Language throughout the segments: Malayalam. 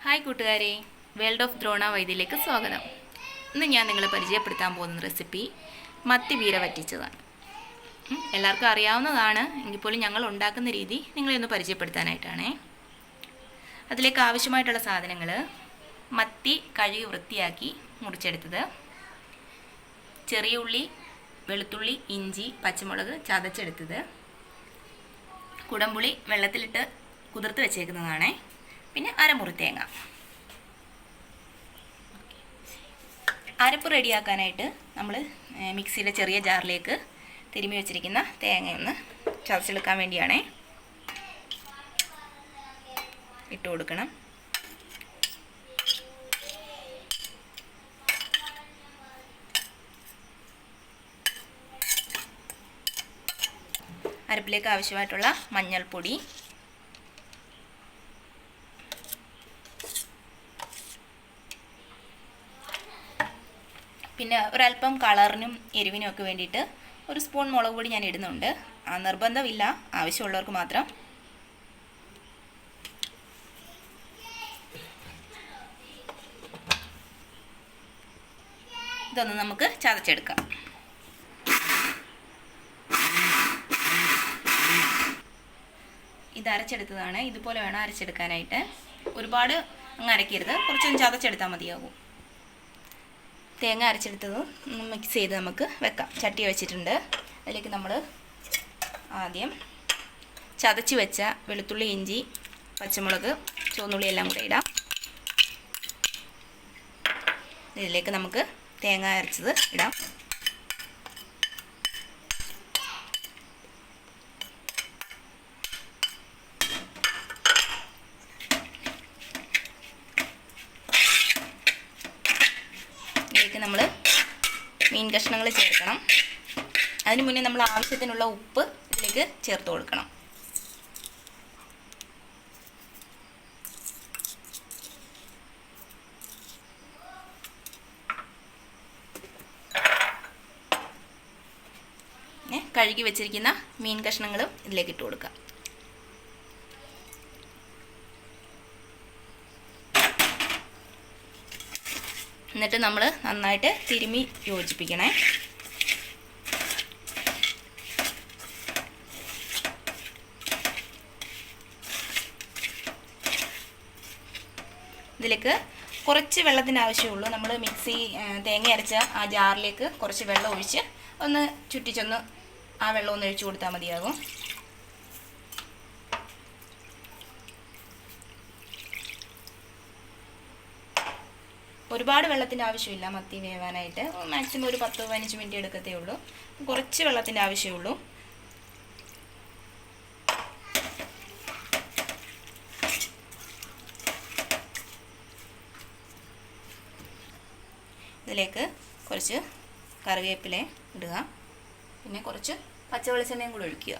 ഹായ് കൂട്ടുകാരെ, വേൾഡ് ഓഫ് ദ്രോണ വൈദ്യയിലേക്ക് സ്വാഗതം. ഇന്ന് ഞാൻ നിങ്ങളെ പരിചയപ്പെടുത്താൻ പോകുന്ന റെസിപ്പി മത്തി പീര വറ്റിച്ചതാണ്. എല്ലാവർക്കും അറിയാവുന്നതാണ്, എങ്കിൽ പോലും ഞങ്ങൾ ഉണ്ടാക്കുന്ന രീതി നിങ്ങളെ ഒന്ന് പരിചയപ്പെടുത്താനായിട്ടാണേ. അതിലേക്ക് ആവശ്യമായിട്ടുള്ള സാധനങ്ങൾ: മത്തി കഴുകി വൃത്തിയാക്കി മുറിച്ചെടുത്തത്, ചെറിയ ഉള്ളി, വെളുത്തുള്ളി, ഇഞ്ചി, പച്ചമുളക് ചതച്ചെടുത്തത്, കുടംപുളി വെള്ളത്തിലിട്ട് കുതിർത്ത് വെച്ചേക്കുന്നതാണേ, പിന്നെ അരമുറി തേങ്ങ. അരപ്പ് റെഡിയാക്കാനായിട്ട് നമ്മൾ മിക്സിയുടെ ചെറിയ ജാറിലേക്ക് തിരുമ്മി വെച്ചിരിക്കുന്ന തേങ്ങയൊന്ന് ചതച്ചെടുക്കാൻ വേണ്ടിയാണേ ഇട്ട് കൊടുക്കണം. അരപ്പിലേക്ക് ആവശ്യമായിട്ടുള്ള മഞ്ഞൾപ്പൊടി, പിന്നെ ഒരല്പം കളറിനും എരിവിനും ഒക്കെ വേണ്ടിയിട്ട് ഒരു സ്പൂൺ മുളക് പൊടി ഞാൻ ഇടുന്നുണ്ട്. നിർബന്ധമില്ല, ആവശ്യമുള്ളവർക്ക് മാത്രം. ഇതൊന്ന് നമുക്ക് ചതച്ചെടുക്കാം. ഇത് അരച്ചെടുത്തതാണ്. ഇതുപോലെ വേണം അരച്ചെടുക്കാനായിട്ട്. ഒരുപാട് അങ്ങ് അരക്കരുത്, കുറച്ചൊന്ന് ചതച്ചെടുത്താൽ മതിയാകും. തേങ്ങ അരച്ചെടുത്തത് മിക്സ് ചെയ്ത് നമുക്ക് വെക്കാം. ചട്ടി വെച്ചിട്ടുണ്ട്. അതിലേക്ക് നമ്മൾ ആദ്യം ചതച്ച് വെച്ച വെളുത്തുള്ളി, ഇഞ്ചി, പച്ചമുളക്, ചുവന്നുള്ളി എല്ലാം കൂടെ ഇടാം. ഇതിലേക്ക് നമുക്ക് തേങ്ങ അരച്ചത് ഇടാം. നമ്മൾ മീൻ കഷ്ണങ്ങൾ ചേർക്കണം. അതിന് മുന്നേ നമ്മൾ ആവശ്യത്തിനുള്ള ഉപ്പ് ഇതിലേക്ക് ചേർത്ത് കൊടുക്കണം. കഴുകി വെച്ചിരിക്കുന്ന മീൻ കഷ്ണങ്ങളും ഇതിലേക്ക് ഇട്ട് കൊടുക്കാം. എന്നിട്ട് നമ്മൾ നന്നായിട്ട് തിരുമ്മി യോജിപ്പിക്കണേ. ഇതിലേക്ക് കുറച്ച് വെള്ളത്തിൻ്റെ ആവശ്യമുള്ളൂ. നമ്മൾ തേങ്ങ അരച്ച ആ ജാറിലേക്ക് കുറച്ച് വെള്ളം ഒഴിച്ച് ഒന്ന് ചുറ്റിച്ചൊന്ന് ആ വെള്ളം ഒന്ന് ഒഴിച്ചു കൊടുത്താൽ മതിയാകും. ഒരുപാട് വെള്ളത്തിൻ്റെ ആവശ്യമില്ല മത്തി വേവാനായിട്ട്. മാക്സിമം ഒരു 10-15 മിനിറ്റ് എടുക്കത്തേ ഉള്ളൂ. കുറച്ച് വെള്ളത്തിൻ്റെ ആവശ്യമുള്ളൂ. ഇതിലേക്ക് കുറച്ച് കറിവേപ്പില ഇടുക. പിന്നെ കുറച്ച് പച്ചവെളിച്ചെണ്ണയും കൂടി ഒഴിക്കുക.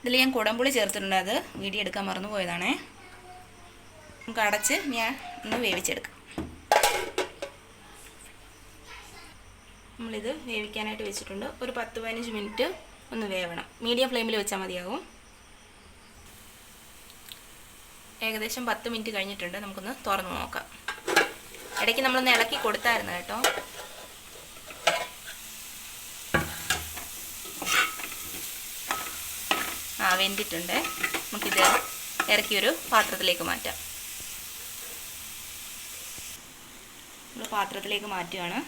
ഇതിൽ ഞാൻ കുടംപുളി ചേർത്തിട്ടുണ്ട്. അത് വീഡിയോ എടുക്കാൻ മറന്നു പോയതാണേ. നമുക്ക് അടച്ച് ഞാൻ ഒന്ന് വേവിച്ചെടുക്കാം. നമ്മളിത് വേവിക്കാനായിട്ട് വെച്ചിട്ടുണ്ട്. ഒരു 10-15 മിനിറ്റ് ഒന്ന് വേവണം. മീഡിയം ഫ്ലെയിമിൽ വെച്ചാൽ മതിയാകും. ഏകദേശം 10 മിനിറ്റ് കഴിഞ്ഞിട്ടുണ്ട്. നമുക്കൊന്ന് തുറന്ന് നോക്കാം. ഇടയ്ക്ക് നമ്മളൊന്ന് ഇളക്കി കൊടുത്തായിരുന്നു കേട്ടോ. വെന്തിട്ടുണ്ട്. നമുക്കിത് ഇറക്കിയൊരു പാത്രത്തിലേക്ക് മാറ്റാം. നമ്മൾ പാത്രത്തിലേക്ക് മാറ്റുകയാണ്.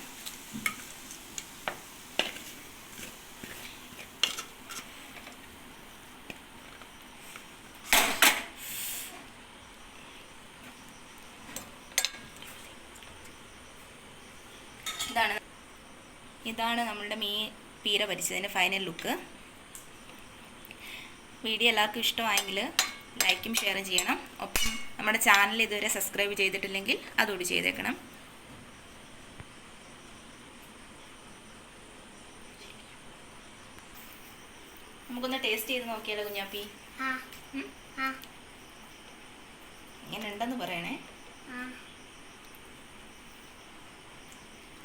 ഇതാണ് നമ്മളുടെ മീൻ പീര പൊരിച്ചതിൻ്റെ ഫൈനൽ ലുക്ക്. വീഡിയോ എല്ലാവർക്കും ഇഷ്ടമായെങ്കിൽ ലൈക്കും ഷെയറും ചെയ്യണം. ഒപ്പം നമ്മുടെ ചാനൽ ഇതുവരെ സബ്സ്ക്രൈബ് ചെയ്തിട്ടില്ലെങ്കിൽ അതുകൂടി ചെയ്തേക്കണം. നമുക്കൊന്ന് ടേസ്റ്റ് ചെയ്ത് നോക്കിയാലോ കുഞ്ഞാപ്പി? ഇങ്ങനെ ഉണ്ടെന്ന് പറയണേ.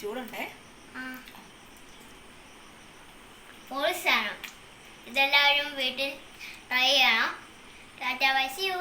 ചൂടുണ്ടേ? ഇതെല്ലാവരും വീട്ടിൽ ട്രൈ ചെയ്യണം. Tata bye, see U.